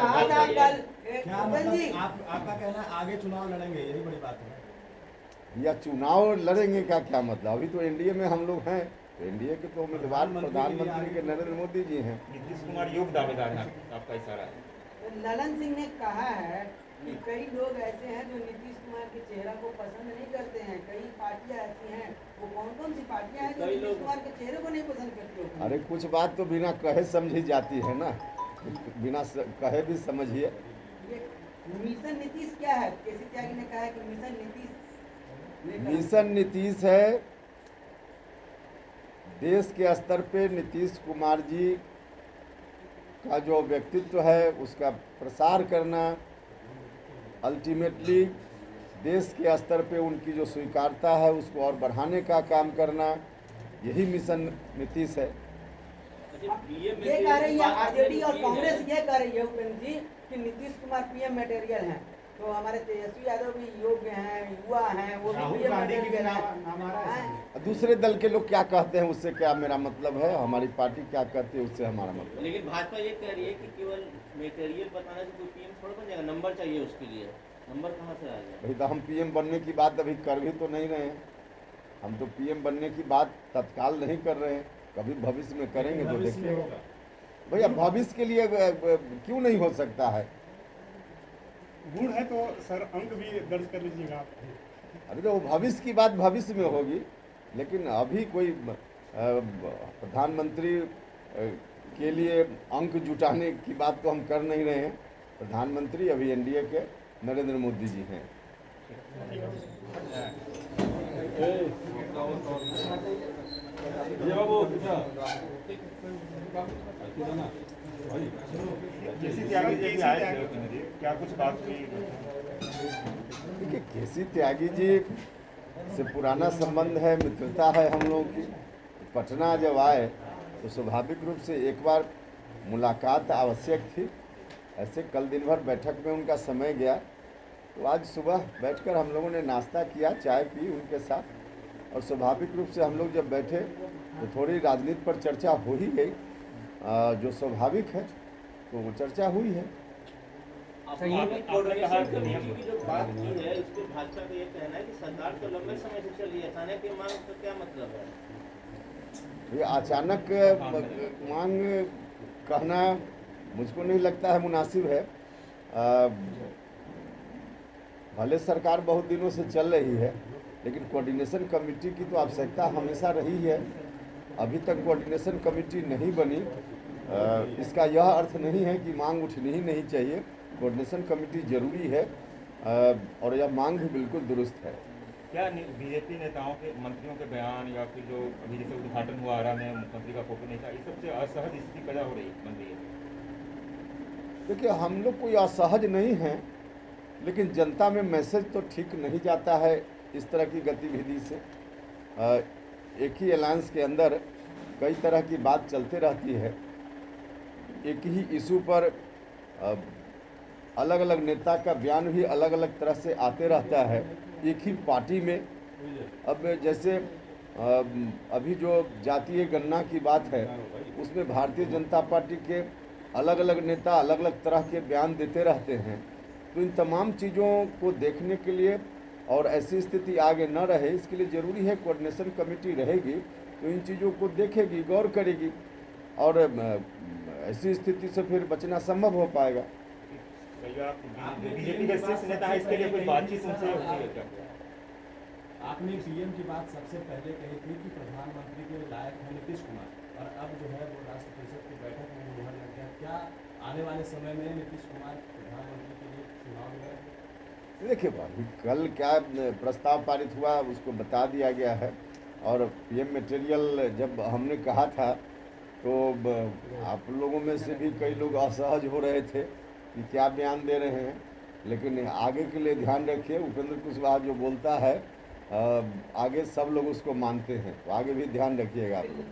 कहा था कल क्या मतलब आपका कहना है आगे चुनाव लड़ेंगे, यही बड़ी बात है? या चुनाव लड़ेंगे का क्या मतलब? अभी तो एनडीए में हम लोग हैं, तो एनडीए के तो उम्मीदवार प्रधानमंत्री के नरेंद्र मोदी जी हैं। नीतीश कुमार योग दावेदार हैं, आपका इशारा है। ललन सिंह ने कहा है कि कई लोग ऐसे हैं जो नीतीश कुमार के चेहरा को पसंद नहीं करते हैं, कई पार्टियां ऐसी हैं। वो कौन कौन सी पार्टियां हैं जो नीतीश कुमार के चेहरे को नहीं पसंद करती हो? अरे कुछ बात तो बिना कहे समझी जाती है ना, बिना कहे भी समझिए। ये मिशन नीतीश क्या है? केसी त्यागी ने कहा है कि मिशन नीतीश मिशन नीतीश है, देश के स्तर पे नीतीश कुमार जी का जो व्यक्तित्व है उसका प्रसार करना, अल्टीमेटली देश के स्तर पे उनकी जो स्वीकार्यता है उसको और बढ़ाने का काम करना, यही मिशन नीतीश है। ये कह रही है आरजेडी और कांग्रेस, ये कह रही है उपेंद्र जी कि नीतीश कुमार पीएम मटेरियल हैं, तो हमारे तेजस्वी यादव भी योग्य हैं, युवा हैं, वो भी पीएम मटेरियल हैं। दूसरे दल के लोग क्या कहते हैं उससे क्या मेरा मतलब है, हमारी पार्टी क्या कहती है उससे हमारा मतलब। लेकिन भाजपा ये कह रही है कि केवल मटेरियल बताने से कोई पीएम थोड़ा बन जाएगा, नंबर चाहिए उसके लिए। नंबर कहाँ से आ जाएगा? भाई तो हम पीएम बनने की बात अभी कर भी तो नहीं रहे हैं, हम तो पीएम बनने की बात तत्काल नहीं कर रहे हैं, कभी भविष्य में करेंगे तो देखिए। भैया भविष्य के लिए क्यों नहीं हो सकता है? गुण है तो सर अंक भी दर्ज कर लीजिएगा आप। अरे तो भविष्य की बात भविष्य में होगी, लेकिन अभी कोई प्रधानमंत्री के लिए अंक जुटाने की बात तो हम कर नहीं रहे हैं। प्रधानमंत्री अभी एनडीए के नरेंद्र मोदी जी हैं। क्या कुछ बात हुई? देखिए केसी त्यागी जी से पुराना संबंध है, मित्रता है हम लोगों की। पटना जब आए तो स्वाभाविक रूप से एक बार मुलाकात आवश्यक थी। ऐसे कल दिन भर बैठक में उनका समय गया, तो आज सुबह बैठकर हम लोगों ने नाश्ता किया, चाय पी उनके साथ, और स्वाभाविक रूप से हम लोग जब बैठे तो थोड़ी राजनीति पर चर्चा हो ही गई, जो स्वाभाविक है, तो वो चर्चा हुई है। आपने कम्युनिटी की जो बात की है उसको भाजपा का ये कहना है कि सरकार तो लंबे समय से चल रही है, अचानक ये मांग का क्या मतलब है? ये अचानक मांग कहना मुझको नहीं लगता है मुनासिब है। भले सरकार बहुत दिनों से चल रही है, लेकिन कोऑर्डिनेशन कमेटी की तो आवश्यकता हमेशा रही है। अभी तक कोऑर्डिनेशन कमेटी नहीं बनी, इसका यह अर्थ नहीं है कि मांग उठनी ही नहीं चाहिए। कोऑर्डिनेशन कमेटी जरूरी है, और यह मांग भी बिल्कुल दुरुस्त है। क्या बीजेपी नेताओं के, मंत्रियों के बयान या फिर जो अभी जैसे उद्घाटन हुआ आरा में मुख्यमंत्री का फोटो नहीं था, इस सबसे असहज स्थिति पैदा हो रही बन रही है? देखिए हम लोग कोई असहज नहीं हैं, लेकिन जनता में मैसेज तो ठीक नहीं जाता है इस तरह की गतिविधि से। एक ही अलायंस के अंदर कई तरह की बात चलते रहती है, एक ही इशू पर अलग अलग नेता का बयान भी अलग अलग तरह से आते रहता है एक ही पार्टी में। अब जैसे अभी जो जातीय गणना की बात है, उसमें भारतीय जनता पार्टी के अलग अलग नेता अलग अलग तरह के बयान देते रहते हैं। तो इन तमाम चीज़ों को देखने के लिए और ऐसी स्थिति आगे न रहे, इसके लिए ज़रूरी है कोऑर्डिनेशन कमेटी रहेगी तो इन चीज़ों को देखेगी, गौर करेगी, और ऐसी स्थिति से फिर बचना संभव हो पाएगा। बीजेपी के शीर्ष नेता है, इसके लिए कोई बातचीत उनसे होती है क्या? आपने पीएम की बात सबसे पहले कही थी कि प्रधानमंत्री के लायक है नीतीश कुमार, और अब जो है वो राष्ट्र परिषद की बैठक में मुहर लग गया। क्या आने वाले समय में नीतीश कुमार प्रधानमंत्री के लिए चुनाव लड़ेंगे? देखिए अभी कल क्या प्रस्ताव पारित हुआ उसको बता दिया गया है, और पीएम मटेरियल जब हमने कहा था तो आप लोगों में से भी कई लोग असहज हो रहे थे कि क्या बयान दे रहे हैं, लेकिन आगे के लिए ध्यान रखिए, उपेंद्र कुशवाहा जो बोलता है आगे सब लोग उसको मानते हैं, तो आगे भी ध्यान रखिएगा आप लोग।